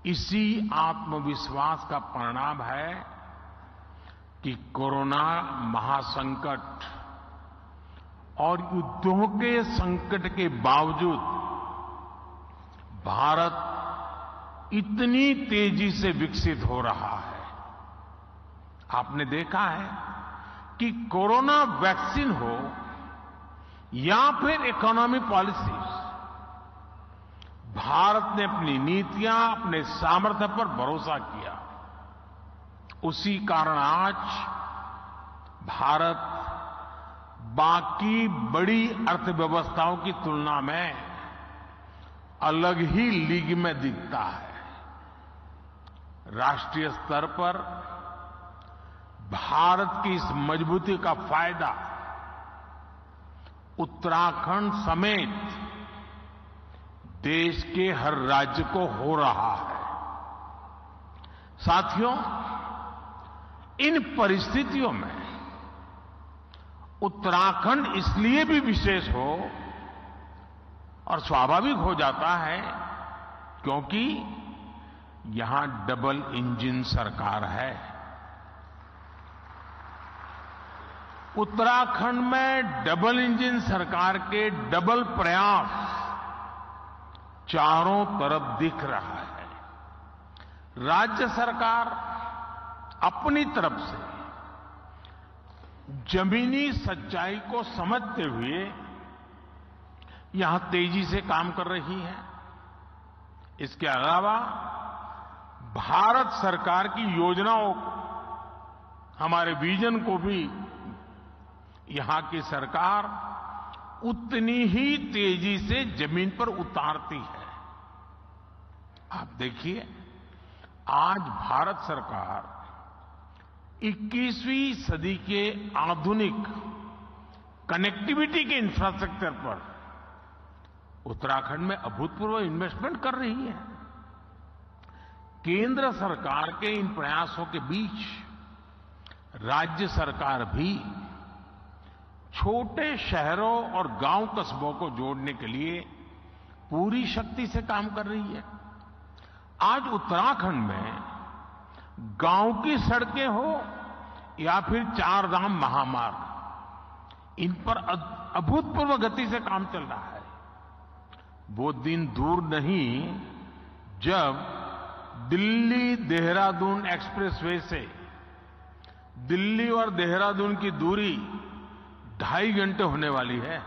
इसी आत्मविश्वास का परिणाम है कि कोरोना महासंकट और युद्धों के संकट के बावजूद भारत इतनी तेजी से विकसित हो रहा है। आपने देखा है कि कोरोना वैक्सीन हो या फिर इकोनॉमिक पॉलिसीज, भारत ने अपनी नीतियां, अपने सामर्थ्य पर भरोसा किया। उसी कारण आज भारत बाकी बड़ी अर्थव्यवस्थाओं की तुलना में अलग ही लीग में दिखता है। राष्ट्रीय स्तर पर भारत की इस मजबूती का फायदा उत्तराखंड समेत देश के हर राज्य को हो रहा है। साथियों, इन परिस्थितियों में उत्तराखंड इसलिए भी विशेष हो और स्वाभाविक हो जाता है क्योंकि यहां डबल इंजन सरकार है। उत्तराखंड में डबल इंजन सरकार के डबल प्रयास चारों तरफ दिख रहा है। राज्य सरकार अपनी तरफ से जमीनी सच्चाई को समझते हुए यहां तेजी से काम कर रही है। इसके अलावा भारत सरकार की योजनाओं को, हमारे विजन को भी यहां की सरकार उतनी ही तेजी से जमीन पर उतारती है। आप देखिए, आज भारत सरकार 21वीं सदी के आधुनिक कनेक्टिविटी के इंफ्रास्ट्रक्चर पर उत्तराखंड में अभूतपूर्व इन्वेस्टमेंट कर रही है। केंद्र सरकार के इन प्रयासों के बीच राज्य सरकार भी छोटे शहरों और गांव कस्बों को जोड़ने के लिए पूरी शक्ति से काम कर रही है। आज उत्तराखंड में गांव की सड़कें हो या फिर चार धाम महामार्ग, इन पर अभूतपूर्व गति से काम चल रहा है। वो दिन दूर नहीं जब दिल्ली देहरादून एक्सप्रेसवे से दिल्ली और देहरादून की दूरी 2.5 घंटे होने वाली है।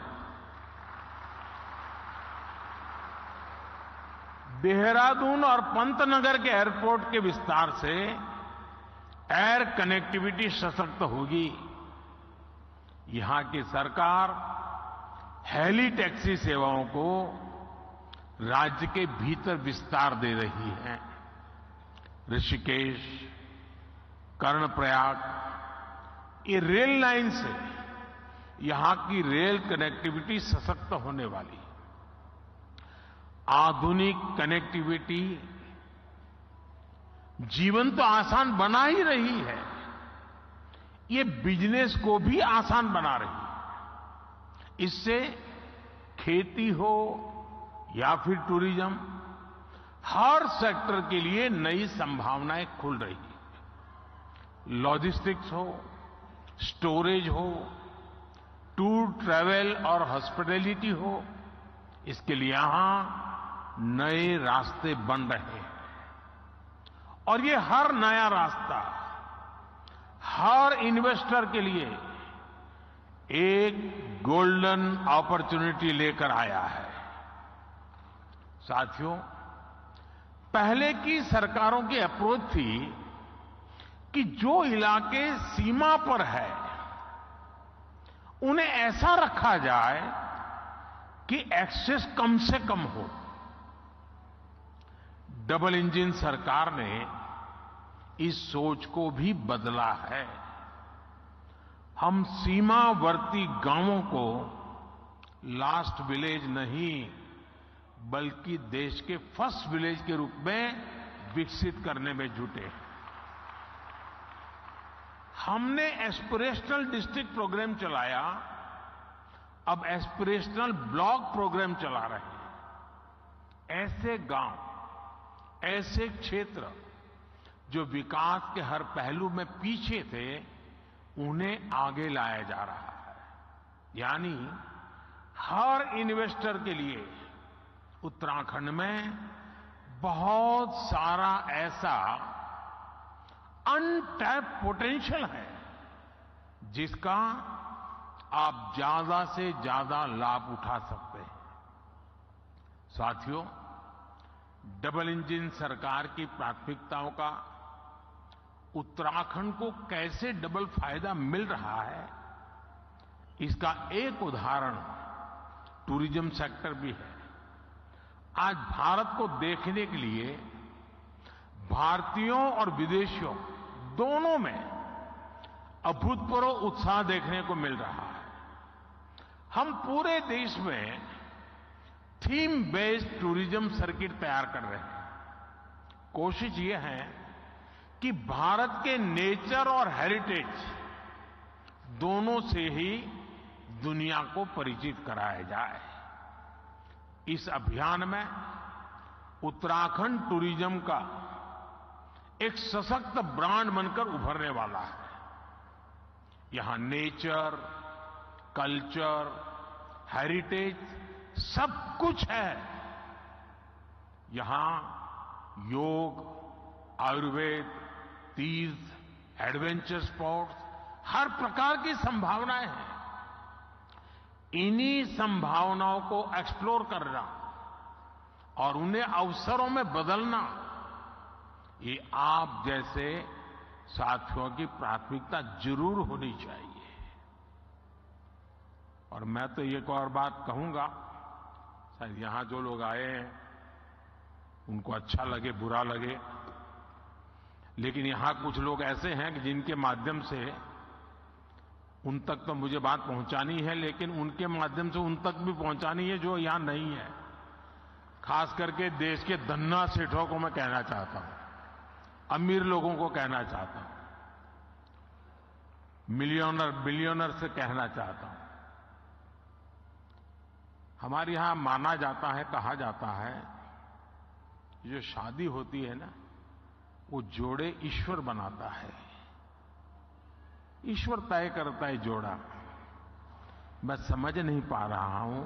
देहरादून और पंतनगर के एयरपोर्ट के विस्तार से एयर कनेक्टिविटी सशक्त होगी। यहां की सरकार हेली टैक्सी सेवाओं को राज्य के भीतर विस्तार दे रही है। ऋषिकेश, कर्णप्रयाग, ये रेल लाइन से यहां की रेल कनेक्टिविटी सशक्त होने वाली है। आधुनिक कनेक्टिविटी जीवन तो आसान बना ही रही है, ये बिजनेस को भी आसान बना रही है। इससे खेती हो या फिर टूरिज्म, हर सेक्टर के लिए नई संभावनाएं खुल रही है। लॉजिस्टिक्स हो, स्टोरेज हो, टूर ट्रैवल और हॉस्पिटैलिटी हो, इसके लिए यहां नए रास्ते बन रहे हैं। और ये हर नया रास्ता हर इन्वेस्टर के लिए एक गोल्डन अपॉर्चुनिटी लेकर आया है। साथियों, पहले की सरकारों की अप्रोच थी कि जो इलाके सीमा पर है उन्हें ऐसा रखा जाए कि एक्सेस कम से कम हो। डबल इंजन सरकार ने इस सोच को भी बदला है। हम सीमावर्ती गांवों को लास्ट विलेज नहीं बल्कि देश के फर्स्ट विलेज के रूप में विकसित करने में जुटे हैं। हमने एस्पिरेशनल डिस्ट्रिक्ट प्रोग्राम चलाया, अब एस्पिरेशनल ब्लॉक प्रोग्राम चला रहे हैं। ऐसे गांव, ऐसे क्षेत्र जो विकास के हर पहलू में पीछे थे, उन्हें आगे लाया जा रहा है। यानी हर इन्वेस्टर के लिए उत्तराखंड में बहुत सारा ऐसा अनटैप्ड पोटेंशियल है जिसका आप ज्यादा से ज्यादा लाभ उठा सकते हैं। साथियों, डबल इंजन सरकार की प्राथमिकताओं का उत्तराखंड को कैसे डबल फायदा मिल रहा है, इसका एक उदाहरण टूरिज्म सेक्टर भी है। आज भारत को देखने के लिए भारतीयों और विदेशियों दोनों में अभूतपूर्व उत्साह देखने को मिल रहा है। हम पूरे देश में थीम बेस्ड टूरिज्म सर्किट तैयार कर रहे हैं। कोशिश ये है कि भारत के नेचर और हेरिटेज दोनों से ही दुनिया को परिचित कराया जाए। इस अभियान में उत्तराखंड टूरिज्म का एक सशक्त ब्रांड बनकर उभरने वाला है। यहां नेचर, कल्चर, हेरिटेज सब कुछ है। यहां योग, आयुर्वेद, तीर्थ, एडवेंचर स्पोर्ट्स, हर प्रकार की संभावनाएं हैं। इन्हीं संभावनाओं को एक्सप्लोर करना और उन्हें अवसरों में बदलना, ये आप जैसे साथियों की प्राथमिकता जरूर होनी चाहिए। और मैं तो एक और बात कहूंगा, शायद यहां जो लोग आए हैं उनको अच्छा लगे बुरा लगे, लेकिन यहां कुछ लोग ऐसे हैं कि जिनके माध्यम से उन तक तो मुझे बात पहुंचानी है, लेकिन उनके माध्यम से उन तक भी पहुंचानी है जो यहां नहीं है। खास करके देश के धन्ना सेठों को मैं कहना चाहता हूं, अमीर लोगों को कहना चाहता हूं, मिलियनर बिलियनर से कहना चाहता हूं। हमारे यहां माना जाता है, कहा जाता है, जो शादी होती है ना, वो जोड़े ईश्वर बनाता है, ईश्वर तय करता है जोड़ा। मैं समझ नहीं पा रहा हूं,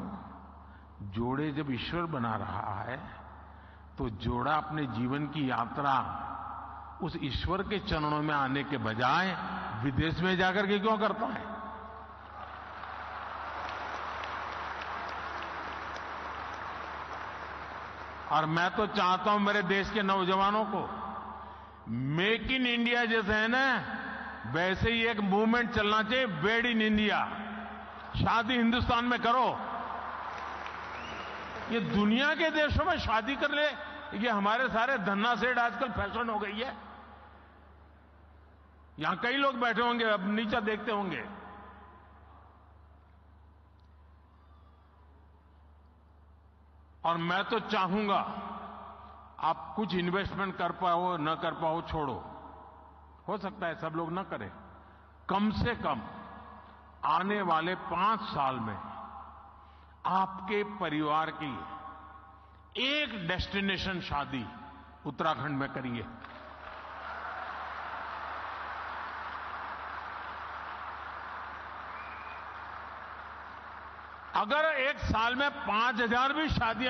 जोड़े जब ईश्वर बना रहा है तो जोड़ा अपने जीवन की यात्रा उस ईश्वर के चरणों में आने के बजाय विदेश में जाकर के क्यों करता है? और मैं तो चाहता हूं मेरे देश के नौजवानों को, मेक इन इंडिया जैसे है ना, वैसे ही एक मूवमेंट चलना चाहिए, वेड इन इंडिया। शादी हिंदुस्तान में करो। ये दुनिया के देशों में शादी कर ले, ये हमारे सारे धन्ना सेठ आजकल फैशन हो गई है। यहां कई लोग बैठे होंगे, अब नीचे देखते होंगे। और मैं तो चाहूंगा आप कुछ इन्वेस्टमेंट कर पाओ न कर पाओ छोड़ो, हो सकता है सब लोग न करें, कम से कम आने वाले 5 साल में आपके परिवार की एक डेस्टिनेशन शादी उत्तराखंड में करिए। अगर एक साल में 5,000 भी शादियां